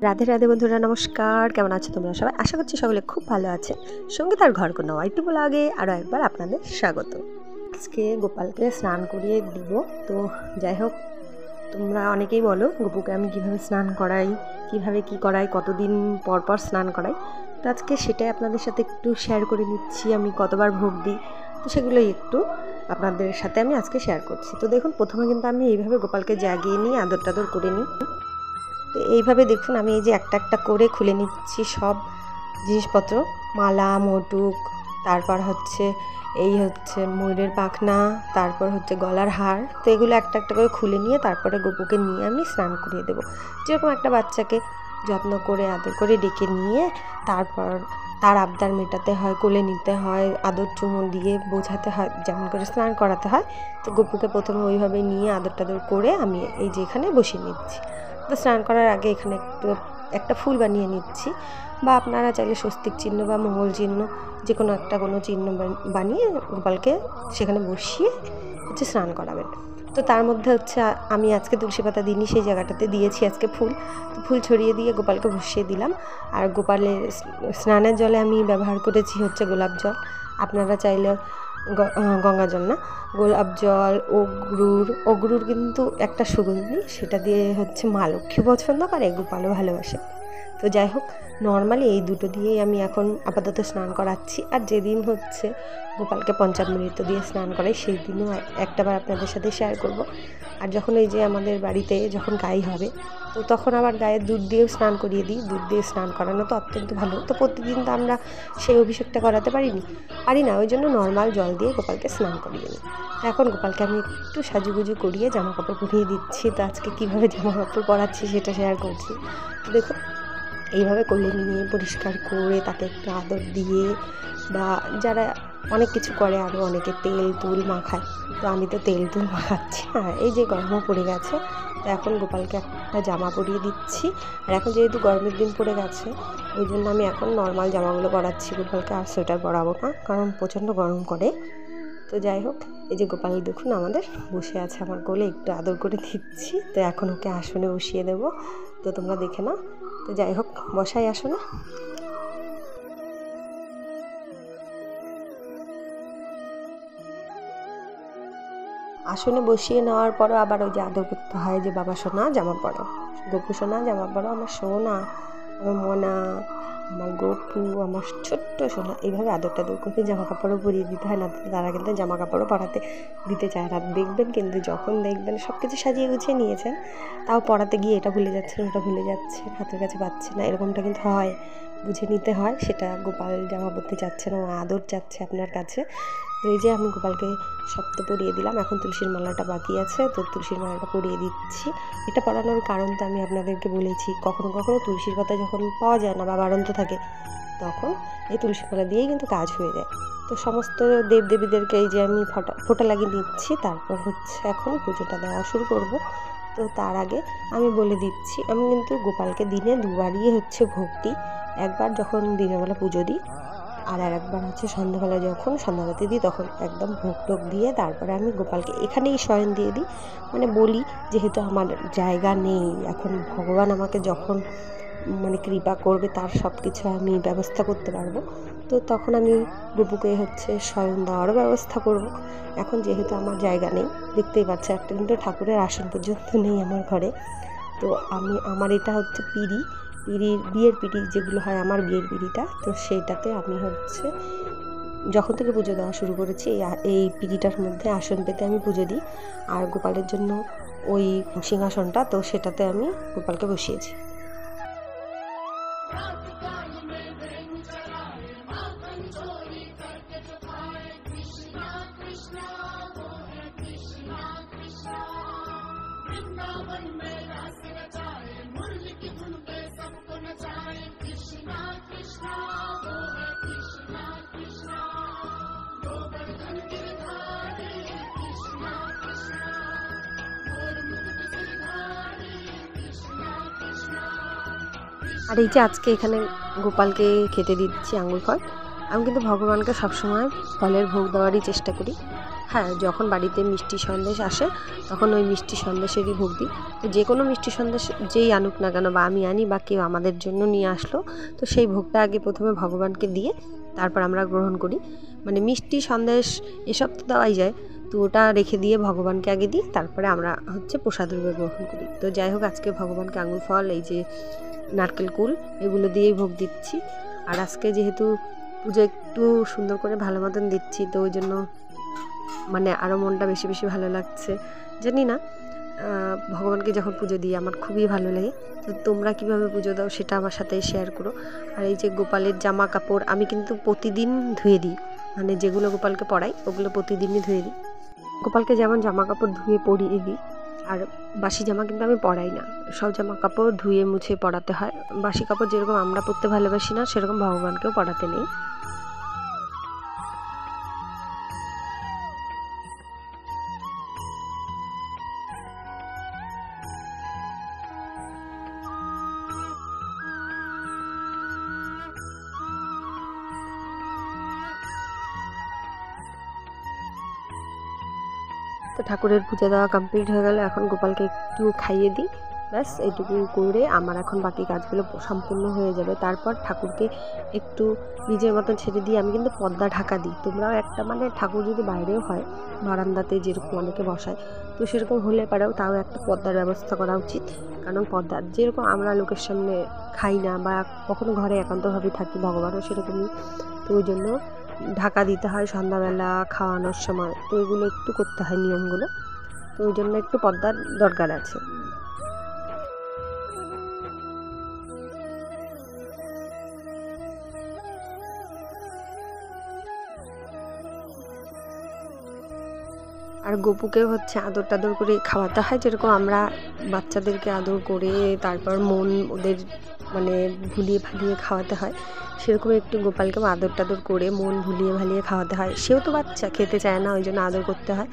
রাধে রাধে বন্ধুরা, নমস্কার। কেমন আছো তোমরা সবাই? আশা করছি সকলে খুব ভালো আছে। সঙ্গীতার ঘর কোনো ওয়াইটি ব্লগে আরও একবার আপনাদের স্বাগত। আজকে গোপালকে স্নান করিয়ে দিব। তো যাই হোক, তোমরা অনেকেই বলো গোপুকে আমি কীভাবে স্নান করাই, কীভাবে কি করাই, কতদিন পর পর স্নান করাই। তো আজকে সেটাই আপনাদের সাথে একটু শেয়ার করে নিচ্ছি। আমি কতবার ভোগ দিই, তো সেগুলোই একটু আপনাদের সাথে আমি আজকে শেয়ার করছি। তো দেখুন, প্রথমে কিন্তু আমি এইভাবে গোপালকে জাগিয়ে নিই, আদর টাদর করে নিই। তো এইভাবে দেখুন, আমি এই যে একটা একটা করে খুলে নিচ্ছি সব জিনিসপত্র, মালা, মোটুক, তারপর হচ্ছে ময়ূরের পাখনা, তারপর হচ্ছে গলার হার। তো এগুলো একটা একটা করে খুলে নিয়ে তারপরে গোপুকে নিয়ে আমি স্নান করিয়ে দেবো। যেরকম একটা বাচ্চাকে যত্ন করে আদর করে ডেকে নিয়ে তারপর তার আবদার মেটাতে হয়, কোলে নিতে হয়, আদর চুমো দিয়ে বোঝাতে হয়, যেমন করে স্নান করাতে হয়। তো গোপুকে প্রথমে ওইভাবে নিয়ে আদর টাদর করে আমি এই যে এখানে বসিয়ে নিচ্ছি। তো স্নান করার আগে এখানে একটা ফুল বানিয়ে নিচ্ছি, বা আপনারা চাইলে স্বস্তিক চিহ্ন বা মঙ্গল চিহ্ন যে কোনো কোনো চিহ্ন বানিয়ে গোপালকে সেখানে বসিয়ে স্নান করাবেন। তো তার মধ্যে আমি আজকে তুলসী পাতা দিইনি, সেই জায়গাটাতে দিয়েছি আজকে ফুল। তো ফুল ছড়িয়ে দিয়ে গোপালকে বসিয়ে দিলাম। আর গোপালের স্নানের জলে আমি ব্যবহার করেছি গোলাপ জল। আপনারা চাইলে গঙ্গা জল না, গোলাপ জল, অগরুর কিন্তু একটা সুগন্ধি, সেটা দিয়ে মা লক্ষ্মী পছন্দ করে, গোপালও ভালোবাসে। তো যাই হোক, নর্মালি এই দুটো দিয়েই আমি এখন আপাতত স্নান করাচ্ছি। আর যেদিন গোপালকে পঞ্চামৃত দিয়ে স্নান করাই, সেই দিনও একটাবার আপনাদের সাথে শেয়ার করব। আর যখন এই যে আমাদের বাড়িতে যখন গাই হবে, তো তখন আবার গায়ের দুধ দিয়েও স্নান করিয়ে দিই। দুধ দিয়ে স্নান করানো তো অত্যন্ত ভালো। তো প্রতিদিন তো আমরা সেই অভিষেকটা করাতে পারি না, ওই জন্য নর্মাল জল দিয়ে গোপালকে স্নান করিয়ে নিই। এখন গোপালকে আমি একটু সাজুগুজু করিয়ে জামা কাপড় পরিয়ে দিচ্ছি। তো আজকে কীভাবে জামা কাপড় পরাচ্ছি সেটা শেয়ার করছি। তো দেখুন, এইভাবে কোলে নিয়ে পরিষ্কার করে তাকে একটু আদর দিয়ে, বা যারা অনেক কিছু করে, আরও অনেকে তেল তুল মাখায়, তো আমি তো তেল তুল মাখাচ্ছি না। এই যে গরমও পড়ে গেছে, তো এখন গোপালকে একটা জামা পরিয়ে দিচ্ছি। আর এখন যেহেতু গরমের দিন পড়ে গেছে, ওই জন্য আমি এখন নর্মাল জামাগুলো পরাচ্ছি গোপালকে, আর সোয়েটার পরাবো না, কারণ প্রচণ্ড গরম করে। তো যাই হোক, এই যে গোপাল দেখুন আমাদের বসে আছে আমার কোলে, একটু আদর করে দিচ্ছি। তো এখন ওকে আসনে বসিয়ে দেবো, তো তোমরা দেখে নাও। তো যাই হোক, বসাই আসনে। আসনে বসিয়ে নেওয়ার পরও আবার ওই যে আদর করতে হয়, যে বাবা সোনা জামা পরো, গপু সোনা জামা পরো, আমার সোনা, আমার মনা, আমার গপু, আমার ছোট্ট সোনা, এইভাবে আদর টাদর করে জামা কাপড়ও পরিয়ে দিতে হয়। না তারা কিন্তু জামা কাপড়ও পরাতে দিতে চায় না। দেখবেন কিন্তু যখন দেখবেন সব কিছু সাজিয়ে গুছিয়ে নিয়েছেন, তাও পরাতে গিয়ে এটা ভুলে যাচ্ছেন, ওটা ভুলে যাচ্ছেন, হাতের কাছে পাচ্ছে না, এরকমটা কিন্তু হয়। বুঝে নিতে হয় সেটা। গোপাল জামা পরতে চাচ্ছে না, ও আদর চাচ্ছে আপনার কাছে। তো এই যে আমি গোপালকে সব তো পরিয়ে দিলাম, এখন তুলসীর মালাটা বাকি আছে, তো তুলসীর মালাটা পরিয়ে দিচ্ছি। এটা পরানোর কারণ তো আমি আপনাদেরকে বলেছি। কখনো কখনো তুলসীর পাতা যখন পাওয়া যায় না বা বাড়ন্ত থাকে, তখন এই তুলসী মালা দিয়েই কিন্তু কাজ হয়ে যায়। তো সমস্ত দেবদেবীদেরকে এই যে আমি ফোঁটা লাগিয়ে নিচ্ছি। তারপর এখন পুজোটা দেওয়া শুরু করব। তো তার আগে আমি বলে দিচ্ছি, আমি কিন্তু গোপালকে দিনে দুবারই ভোগ দিই। একবার যখন দিনের বেলা পুজো দিই, আর একবার সন্ধ্যাবেলা যখন সন্ধ্যাবাতি দিই, তখন একদম ভোগ টোগ দিয়ে তারপরে আমি গোপালকে এখানেই শয়ন দিয়ে দিই। মানে বলি, যেহেতু আমার জায়গা নেই, এখন ভগবান আমাকে যখন কৃপা করবে, তার সব কিছু আমি ব্যবস্থা করতে পারবো, তো তখন আমি বুবুকে শয়ন দেওয়ারও ব্যবস্থা করব। এখন যেহেতু আমার জায়গা নেই, দেখতেই পাচ্ছে একটা কিন্তু ঠাকুরের আসন পর্যন্ত নেই আমার ঘরে। তো আমার এটা বিয়ের পিঁড়ি যেগুলো হয়, আমার বিয়ের পিঁড়িটা, তো সেইটাতে আমি যখন থেকে পুজো দেওয়া শুরু করেছি, এই পিঁড়িটার মধ্যে আসন পেতে আমি পুজো দিই। আর গোপালের জন্য ওই সিংহাসনটা, তো সেটাতে আমি গোপালকে বসিয়েছি। আর এই যে আজকে এখানে গোপালকে খেতে দিচ্ছি আঙুর ফল। আমি কিন্তু ভগবানকে সবসময় ফলের ভোগ দেওয়ারই চেষ্টা করি। হ্যাঁ, যখন বাড়িতে মিষ্টি সন্দেশ আসে তখন ওই মিষ্টি সন্দেশেরই ভোগ দিই। তো যে কোনো মিষ্টি সন্দেশ যেই আনুক না কেন, বা আমি আনি বা কেউ আমাদের জন্য নিয়ে আসলো, তো সেই ভোগটা আগে প্রথমে ভগবানকে দিয়ে তারপর আমরা গ্রহণ করি। মানে মিষ্টি সন্দেশ এসব তো দেওয়াই যায়, তো ওটা রেখে দিয়ে ভগবানকে আগে দিই, তারপরে আমরা প্রসাদ রূপে গ্রহণ করি। তো যাই হোক, আজকে ভগবানকে আঙুর ফল, এই যে নারকেল কুল, এগুলো দিয়েই ভোগ দিচ্ছি। আর আজকে যেহেতু পুজো একটু সুন্দর করে ভালো মতন দিচ্ছি, তো ওই জন্য মানে আরও মনটা বেশি বেশি ভালো লাগছে। জানি না, ভগবানকে যখন পুজো দিই আমার খুবই ভালো লাগে। তো তোমরা কীভাবে পুজো দাও সেটা আমার সাথে শেয়ার করো। আর এই যে গোপালের জামা কাপড় আমি কিন্তু প্রতিদিন ধুয়ে দিই, মানে যেগুলো গোপালকে পরাই ওগুলো প্রতিদিনই ধুয়ে দিই। গোপালকে যেমন জামা কাপড় ধুয়ে পরিয়ে দিই, আর বাসি জামা কিন্তু আমি পরাই না, সব জামা কাপড় ধুয়ে মুছে পরাতে হয়। বাসি কাপড় যেরকম আমরা পরতে ভালোবাসি না, সেরকম ভগবানকেও পরাতে নেই। তো ঠাকুরের পুজো দেওয়া কমপ্লিট হয়ে গেল, এখন গোপালকে একটু খাইয়ে দিই, ব্যাস এইটুকু করে আমার এখন বাকি কাজগুলো সম্পূর্ণ হয়ে যাবে। তারপর ঠাকুরকে একটু নিজের মতন ছেড়ে দিয়ে আমি কিন্তু পর্দা ঢাকা দিই। তোমরাও একটা, মানে ঠাকুর যদি বাইরেও হয়, বারান্দাতে যেরকম অনেকে বসায়, তো সেরকম হলে পারেও তাও একটা পর্দার ব্যবস্থা করা উচিত। কারণ পর্দার যেরকম আমরা লোকের সামনে খাই না বা কখনো ঘরে একান্তভাবে থাকি, ভগবানও সেরকমই, তো ওই জন্য ঢাকা দিতে হয় সন্ধ্যাবেলা খাওয়ানোর সময়। তো এগুলো একটু করতে হয় নিয়মগুলো, তো ওই জন্য একটু পর্দার দরকার আছে। আর গপুকে আদর টাদর করে খাওয়াতে হয়, যেরকম আমরা বাচ্চাদেরকে আদর করে তারপর মন ওদের মানে ভুলিয়ে ভালিয়ে খাওয়াতে হয়, সেরকম একটু গোপালকেও আদর টাদর করে মন ভুলিয়ে ভালিয়ে খাওয়াতে হয়। সেও তো বাচ্চা, খেতে চায় না, ওই জন্য আদর করতে হয়।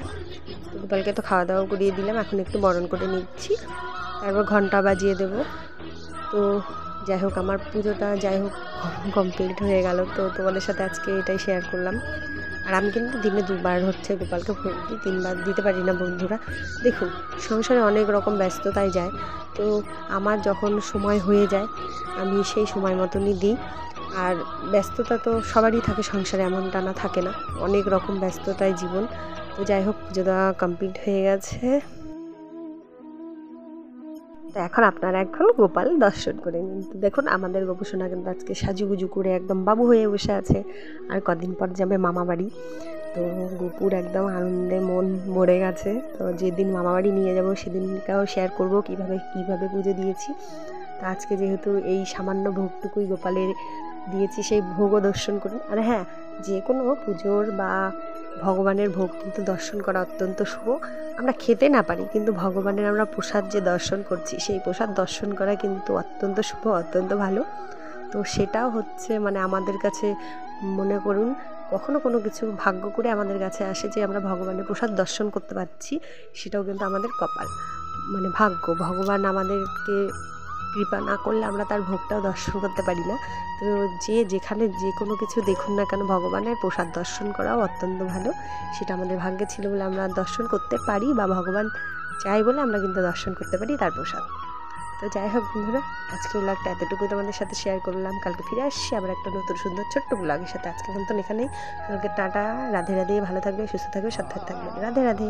তো গোপালকে তো খাওয়া দাওয়া করিয়ে দিলাম, এখন একটু বরণ করে নিচ্ছি, তারপর ঘন্টা বাজিয়ে দেব। তো যাই হোক, আমার পুজোটা কমপ্লিট হয়ে গেল। তো তোমাদের সাথে আজকে এটাই শেয়ার করলাম। আর আমি কিন্তু দিনে 2 বার গোপালকে ভোগ দিই, 3 বার দিতে পারি না বন্ধুরা। দেখুন, সংসারে অনেক রকম ব্যস্ততায় যায়, তো আমার যখন সময় হয়ে যায় আমি সেই সময় মতনই দিই। আর ব্যস্ততা তো সবারই থাকে সংসারে, এমনটা না থাকে না, অনেক রকম ব্যস্ততায় জীবন। তো যাই হোক, পুজো দেওয়া কমপ্লিট হয়ে গেছে। তো এখন আপনারা গোপাল দর্শন করে নিন। তো দেখুন, আমাদের গোপুসোনা কিন্তু আজকে সাজুগুজু করে একদম বাবু হয়ে বসে আছে, আর কদিন পর যাবে মামা বাড়ি। তো গোপুর একদম আনন্দে মন ভরে গেছে। তো যেদিন মামা বাড়ি নিয়ে যাবো সেদিনটাও শেয়ার করব কীভাবে পুজো দিয়েছি। তো আজকে যেহেতু এই সামান্য ভোগটুকুই গোপালের দিয়েছি, সেই ভোগও দর্শন করুন। আর হ্যাঁ, যে কোনো পুজোর বা ভগবানের ভোগ কিন্তু দর্শন করা অত্যন্ত শুভ। আমরা খেতে না পারি, কিন্তু ভগবানের আমরা প্রসাদ যে দর্শন করছি, সেই প্রসাদ দর্শন করা কিন্তু অত্যন্ত শুভ, অত্যন্ত ভালো। তো সেটাও মানে আমাদের কাছে মনে করুন, কখনো কোনো কিছু ভাগ্য করে আমাদের কাছে আসে যে আমরা ভগবানের প্রসাদ দর্শন করতে পারছি, সেটাও কিন্তু আমাদের কপাল, মানে ভাগ্য। ভগবান আমাদেরকে কৃপা না করলে আমরা তার ভোগটাও দর্শন করতে পারি না। তো যেখানে যে কোনো কিছু দেখুন না কেন, ভগবানের প্রসাদ দর্শন করাও অত্যন্ত ভালো। সেটা আমাদের ভাগ্যে ছিল বলে আমরা দর্শন করতে পারি, বা ভগবান চাই বলে আমরা কিন্তু দর্শন করতে পারি তার প্রসাদ। তো যাই হোক বন্ধুরা, আজকের ব্লগটা এতটুকুই তোমাদের সাথে শেয়ার করলাম। কালকে ফিরে আসছি আবার একটা নতুন সুন্দর ছোট্ট ব্লগের সাথে। আজকে কিন্তু এখানেই, কালকে টাটা, রাধে রাধে, ভালো থাকবে, সুস্থ থাকবে, সাবধানে থাকবে, রাধে রাধে।